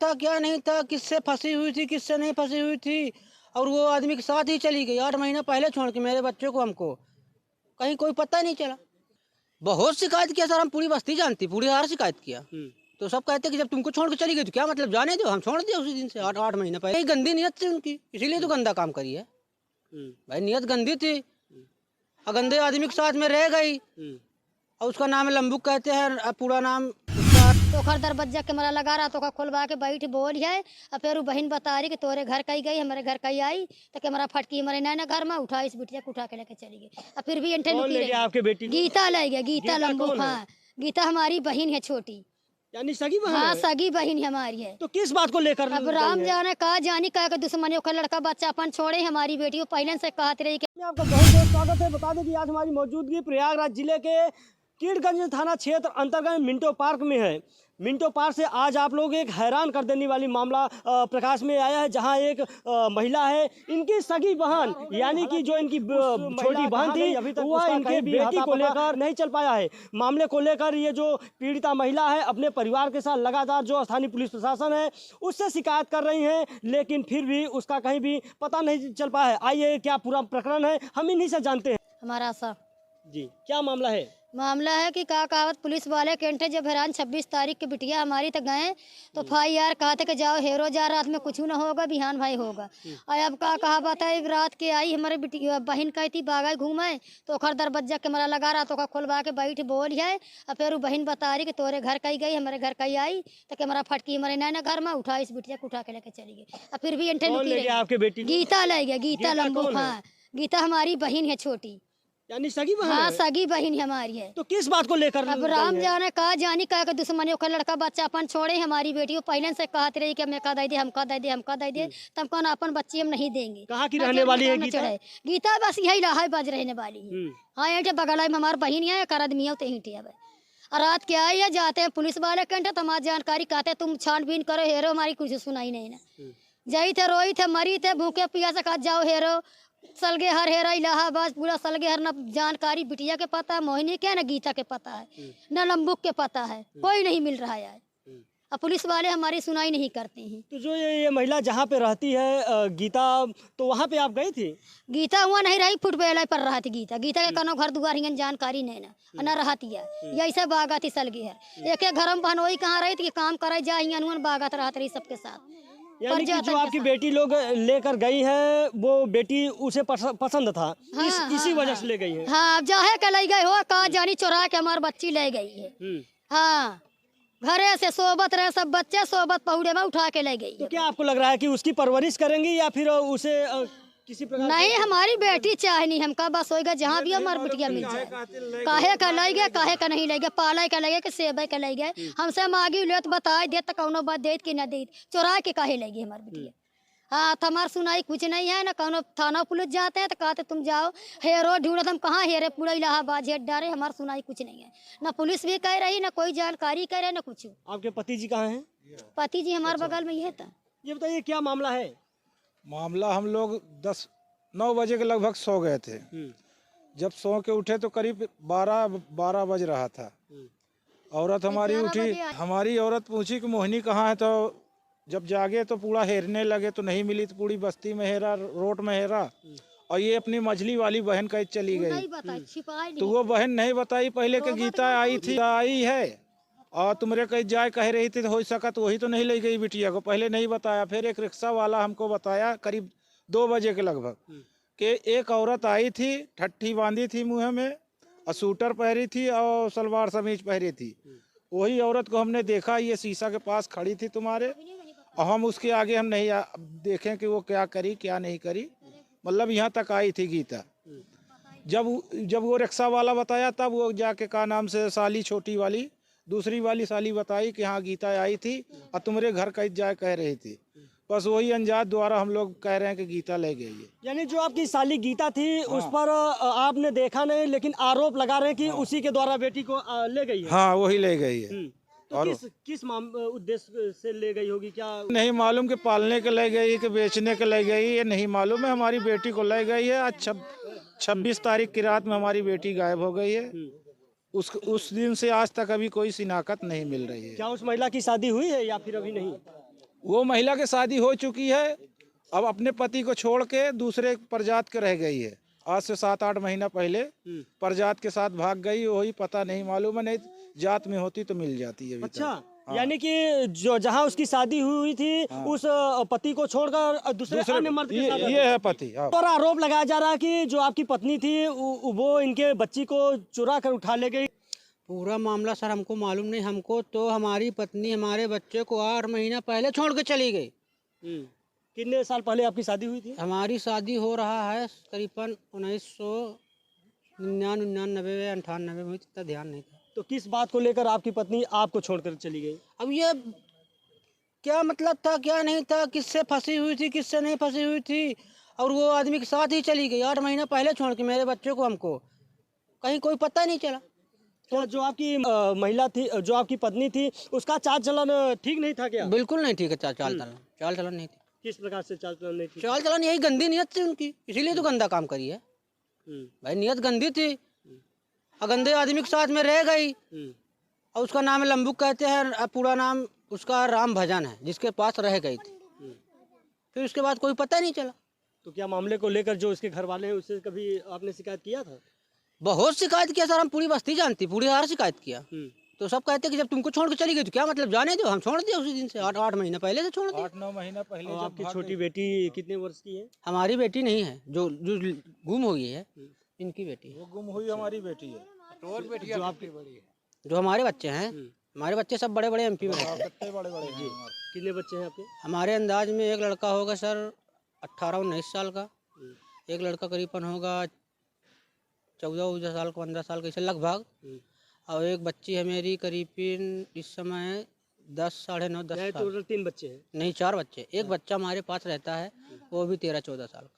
था क्या नहीं था, किससे फंसी हुई थी किससे नहीं फंसी हुई थी, और वो आदमी के साथ ही चली गई 8 महीना पहले छोड़ के मेरे बच्चे को। हमको कहीं कोई पता नहीं चला। बहुत शिकायत किया सर, हम पूरी बस्ती जानती, पूरी हार शिकायत किया। तो सब कहते कि जब तुमको छोड़ के चली गई तो क्या मतलब, जाने दो। हम छोड़ दिया उसी दिन से, 8 महीना पहले। गंदी नियत थी उनकी, इसीलिए तो गंदा काम करी है भाई। नियत गंदी थी और गंदे आदमी के साथ में रह गई। और उसका नाम लंबू कहते हैं, पूरा नाम तो खर दरबज्जा के मरा लगा रहा तो का खोलवा के बैठ बोल है। और फिर बहन बता रही कि तोरे घर कहीं गई, हमारे घर कहीं आई तो के मरा फटकी हमारे नैना घर में उठा, इस बिटिया को उठा के लेके चली गई। और फिर भी आपके बेटी गीता ले गया, गीता लंबू। हाँ, गीता हमारी बहन है छोटी, यानी सगी बहन हाँ है? सगी बहन हमारी है। तो किस बात को लेकर? अब राम जाने कहा जानी कहा दुश्मनियों का लड़का बच्चा अपन छोड़े, हमारी बेटी को पहले से कहती रही। आपका बहुत बहुत स्वागत है। बता दें कि आज हमारी मौजूदगी प्रयागराज जिले के कीड़गंज थाना क्षेत्र अंतर्गत मिंटो पार्क में है। मिंटो पार्क से आज आप लोग एक हैरान कर देने वाली मामला प्रकाश में आया है, जहां एक महिला है, इनकी सगी बहन, यानी कि जो इनकी छोटी बहन थी, वह इनके बेटी को लेकर नहीं चल पाया है। मामले को लेकर ये जो पीड़िता महिला है अपने परिवार के साथ लगातार जो स्थानीय पुलिस प्रशासन है उससे शिकायत कर रही है, लेकिन फिर भी उसका कहीं भी पता नहीं चल पाया है। आइए क्या पूरा प्रकरण है हम इन्हीं से जानते हैं। हमारा सा जी क्या मामला है? मामला है कि का कहावत पुलिस वाले केंटे जब हैरान 26 तारीख के बिटिया हमारी तक गए तो भाई यार कहते कि जाओ हेरो जा, रात में कुछ ना होगा, बिहान भाई होगा। और अब का कहावत है, रात के आई हमारे बिटिया बहन कही थी बागाई घूमे तो खर दरबज्जा के मरा लगा रहा तो का खोलवा के बैठ बोल है। और फिर बहन बता रही कि तोरे घर कहीं गई, हमारे घर कहीं आई तो के मरा फटकी हमारे नैना घर में उठा, इस बिटिया को उठा के लेके चली गई। और फिर भी आपके बेटी गीता ले गया, गीता लंबू। हाँ, गीता हमारी बहन है छोटी, यानी सगी बहन हाँ है? सगी बहन हमारी है। तो किस बात को लेकर? अब राम जाने कहा जानी कहा कि दुश्मनियों का लड़का बच्चा अपन छोड़े, हमारी बेटी को पहले से कहती रही कि हमें का दे दे, हम का दे दे, हम का दे दे, तब कौन अपन बच्ची हम नहीं देंगे। कहाँ की रहने वाली है गीता? गीता बस यही इलाहाबाद रहने वाली है। हाँ, यहाँ बगल में हमारी बहन है, एक आदमी है, और रात के आई है, जाते हैं पुलिस वाले कंटे तो हमारी जानकारी कहते तुम छानबीन करो, हेरो हमारी कुछ सुनाई नहीं ना। जई थे रोई थे मरी थे भूखे पिया से कहा जाओ हेरो, सलगे हर हेरा इलाहाबाद पूरा सलगे हर, न जानकारी बिटिया के पता है, मोहिनी के न गीता के पता है, न लंबुक के पता है, कोई नहीं मिल रहा है। अब पुलिस वाले हमारी सुनाई नहीं करते हैं। तो जो ये महिला जहाँ पे रहती है गीता, तो वहाँ पे आप गई थी? गीता हुआ नहीं रही, फुटबॉल पर रहा थी गीता। गीता के कनो घर दुआर हिंगन जानकारी नहीं ना, न रहती है, यही बागा थी सलगे हर। एक घर में बहनोई कहाँ रही थी, काम करे जा हिंगन बागा रहत रही सबके साथ। यानी कि जो आपकी बेटी लोग लेकर गई है वो बेटी उसे पसंद था, हाँ, इसी हाँ, वजह से ले गई है। हाँ, जाहे के ले गई हो, कहा जानी चुरा के हमारी बच्ची ले गई है। हाँ, घरे से सोबत रहे सब बच्चे, सोबत पहुड़े में उठा के ले गई। तो क्या आपको लग रहा है कि उसकी परवरिश करेंगी या फिर उसे किसी प्रकार? नहीं, हमारी बेटी चाहे नहीं, हमका बस होएगा जहाँ भी हमारी बिटिया मिल जाए। काहे का ले गए, काहे का नहीं ले गए, पाले का ले गए कि सेबे का ले गए, हमसे मांगी ले तो बताए दे तो कौनो बात दे कि न दे, चुरा के काहे ले गई हमारी बिटिया। हाँ, तो हमारी सुनाई कुछ नहीं है ना, कौनो थाना पुलिस जाते हैं तो कहते तुम जाओ हेरो ढूंढो, हम कहाँ हेरे, पूरा इलाहाबाद झेट डारे, हमारी सुनाई कुछ नहीं है, ना पुलिस भी कह रही, ना कोई जानकारी कह रहे, ना कुछ। आपके पति जी कहाँ हैं? पति जी हमारे बगल में ही है। ये बताइए क्या मामला है? मामला हम लोग 9 बजे के लगभग सो गए थे। जब सो के उठे तो करीब 12 बज रहा था। औरत हमारी उठी, हमारी औरत पूछी कि मोहिनी कहाँ है, तो जब जागे तो पूरा हेरने लगे तो नहीं मिली, तो पूरी बस्ती में हेरा, रोड में हेरा, और ये अपनी मछली वाली बहन कहीं चली गई। तो वो बहन नहीं बताई पहले कि गीता आई है और तुमरे कहीं जाए कह रही थी, तो हो सका तो वही तो नहीं ले गई बिटिया को, पहले नहीं बताया। फिर एक रिक्शा वाला हमको बताया करीब 2 बजे के लगभग कि एक औरत आई थी, ठट्ठी बांधी थी मुँह में और सूटर पहरी थी और सलवार समीज पहरी थी। वही औरत को हमने देखा, ये शीशा के पास खड़ी थी तुम्हारे, और हम उसके आगे हम नहीं देखें कि वो क्या करी क्या नहीं करी, मतलब यहाँ तक आई थी गीता। जब वो रिक्शा वाला बताया तब वो जाके का नाम से साली छोटी वाली दूसरी वाली साली बताई कि हाँ गीता आई थी और तुम्हारे घर कहीं जाए कह रही थी। बस वही अंजाद द्वारा हम लोग कह रहे हैं कि गीता ले गई है। यानी जो आपकी साली गीता थी, हाँ, उस पर आपने देखा नहीं, लेकिन आरोप लगा रहे हैं कि हाँ, उसी के द्वारा बेटी को ले गई है। हाँ, वही ले गई है। तो और किस उद्देश्य से ले गई होगी क्या नहीं मालूम, कि पालने के ले गई कि बेचने के ले गई, ये नहीं मालूम है। हमारी बेटी को ले गई है। आज 26 तारीख की रात में हमारी बेटी गायब हो गई है। उस दिन से आज तक अभी कोई शिनाख्त नहीं मिल रही है। क्या उस महिला की शादी हुई है या फिर अभी नहीं? वो महिला की शादी हो चुकी है, अब अपने पति को छोड़ के दूसरे प्रजात के रह गई है। आज से 7-8 महीना पहले प्रजात के साथ भाग गई, वही पता नहीं मालूम है, नहीं जात में होती तो मिल जाती है। अच्छा, यानी कि जो जहाँ उसकी शादी हुई थी उस पति को छोड़कर दूसरे अन्य मर्द के साथ ये है पति। और आरोप लगाया जा रहा है कि जो आपकी पत्नी थी वो इनके बच्ची को चुरा कर उठा ले गई। पूरा मामला सर हमको मालूम नहीं। हमको तो हमारी पत्नी हमारे बच्चे को 8 महीना पहले छोड़ के चली गई। कितने साल पहले आपकी शादी हुई थी? हमारी शादी हो रहा है करीबन 1999 98 में हुई, इतना ध्यान नहीं था। तो किस बात को लेकर आपकी पत्नी आपको छोड़कर चली गई? अब ये क्या मतलब था, क्या नहीं था, किससे फंसी हुई थी, किससे नहीं फंसी हुई थी, और वो आदमी के साथ ही चली गई 8 महीना पहले छोड़ के मेरे बच्चे को। हमको कहीं कोई पता नहीं चला। तो जो आपकी महिला थी, जो आपकी पत्नी थी, उसका चाल चलन ठीक नहीं था क्या? बिल्कुल नहीं ठीक है। चाल चलन नहीं थी। किस प्रकार से चाल चलन नहीं थी? चाल चलन यही गंदी नियत थी उनकी, इसीलिए तो गंदा काम करी है भाई। नियत गंदी थी और गंदे आदमी के साथ में रह गई। और उसका नाम लंबू कहते हैं, पूरा नाम उसका राम भजन है, जिसके पास रह गई थी। फिर उसके बाद कोई पता नहीं चला। तो क्या मामले को लेकर जो इसके घर वाले हैं उससे कभी आपने शिकायत किया था? बहुत शिकायत किया सर, हम पूरी बस्ती जानती, पूरी हार शिकायत किया। तो सब कहते कि जब तुमको छोड़ के चली गई तो क्या मतलब, जाने दो। हम छोड़ दिए उसी दिन से, 8 महीना पहले से छोड़ दिए। 8-9 महीना पहले। आपकी छोटी बेटी कितने वर्ष की है? हमारी बेटी नहीं है, जो गुम हुई है, इनकी बेटी है। वो गुम हुई हमारी बेटी है। जो आपकी बड़ी है, जो हमारे बच्चे हैं, हमारे बच्चे सब बड़े बड़े MP में रहते हैं। कितने बड़े-बड़े हैं हमारे। कितने बच्चे हैं आपके? हमारे अंदाज में एक लड़का होगा सर 18-19 साल का, एक लड़का करीबन होगा 14 साल का, 15 साल का, इसे लगभग। और एक बच्ची है मेरी करीबन इस समय 10 साढ़े 9 10 साल। टोटल 3 बच्चे हैं? नहीं, 4 बच्चे। एक बच्चा हमारे पास रहता है, वो भी 13-14 साल का।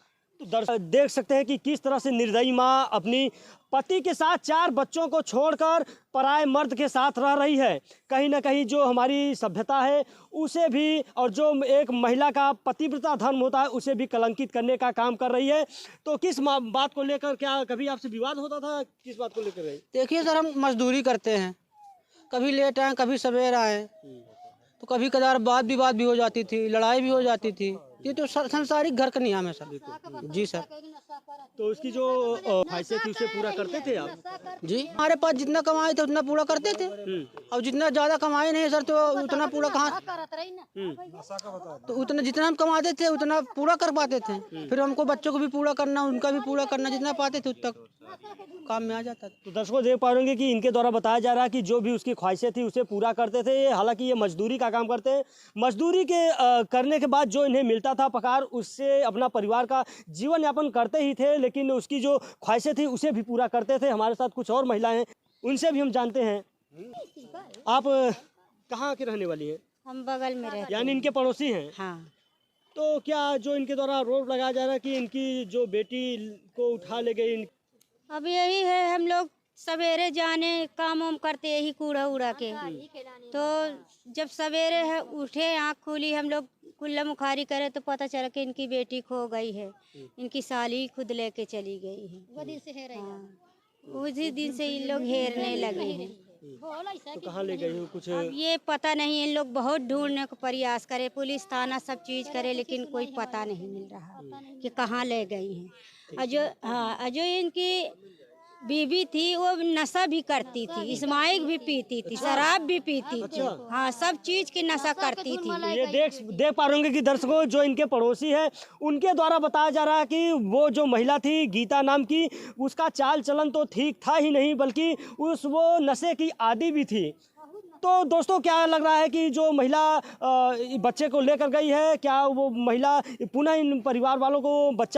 तो दर्शक देख सकते हैं कि किस तरह से निर्दयी माँ अपनी पति के साथ 4 बच्चों को छोड़कर पराए मर्द के साथ रह रही है। कहीं ना कहीं जो हमारी सभ्यता है उसे भी, और जो एक महिला का पतिव्रता धर्म होता है उसे भी कलंकित करने का काम कर रही है। तो किस बात को लेकर, क्या कभी आपसे विवाद होता था? किस बात को लेकर? देखिए सर, हम मजदूरी करते हैं, कभी लेट आए कभी सवेर आए, तो कभी कदार बात विवाद भी हो जाती थी, लड़ाई भी हो जाती थी। ये तो संसारिक घर का नियम है सर। जी सर। तो उसकी जो ख्वाहिशें थी उसे पूरा करते थे आप? जी, हमारे पास जितना कमाए थे उतना पूरा करते थे, और जितना ज़्यादा कमाए नहीं सर तो उतना पूरा कहाँ, तो उतना जितना हम कमाते थे उतना पूरा कर पाते थे। फिर हमको बच्चों को भी पूरा करना, उनका भी पूरा करना, जितना पाते थे उतना काम में आ जाता था। तो दर्शकों देख पा रहे कि इनके द्वारा बताया जा रहा है कि जो भी उसकी ख्वाहिशें थी उसे पूरा करते थे। हालांकि ये मजदूरी का काम करते हैं, मजदूरी के करने के बाद जो इन्हें मिलता था पगार, उससे अपना परिवार का जीवन यापन करते ही थे, लेकिन उसकी जो ख्वाहिशें थी उसे भी पूरा करते थे। हमारे साथ कुछ और महिलाएं हैं, उनसे भी हम जानते हैं। आप कहाँ के रहने वाली हैं? हम बगल में रहते यानी इनके पड़ोसी हैं? हाँ। तो क्या जो इनके द्वारा आरोप लगाया जा रहा है कि इनकी जो बेटी को उठा ले गई? अब यही है, हम लोग सवेरे जाने काम वाम करते यही कूड़ा उड़ा के, तो जब सवेरे है उठे, आँख खुली, हम लोग कुल्ला मुखारी करे तो पता चला कि इनकी बेटी खो गई है। इनकी साली खुद लेके चली गई है। उसी दिन से इन लोग हेरने लगे हैं। तो कहाँ ले गई हो कुछ? अब ये पता नहीं, इन लोग बहुत ढूंढने का प्रयास करे, पुलिस थाना सब चीज करे, लेकिन कोई पता नहीं मिल रहा कि कहाँ ले गई हैं। जो इनकी बीबी थी वो नशा भी करती थी, स्माइक भी पीती थी, शराब भी पीती थी। हाँ, सब चीज की नशा करती थी। ये देख पा रहे कि दर्शकों जो इनके पड़ोसी है उनके द्वारा बताया जा रहा है कि वो जो महिला थी गीता नाम की, उसका चाल चलन तो ठीक था ही नहीं, बल्कि वो नशे की आदी भी थी। तो दोस्तों क्या लग रहा है कि जो महिला बच्चे को लेकर गई है, क्या वो महिला पुनः इन परिवार वालों को बच्चा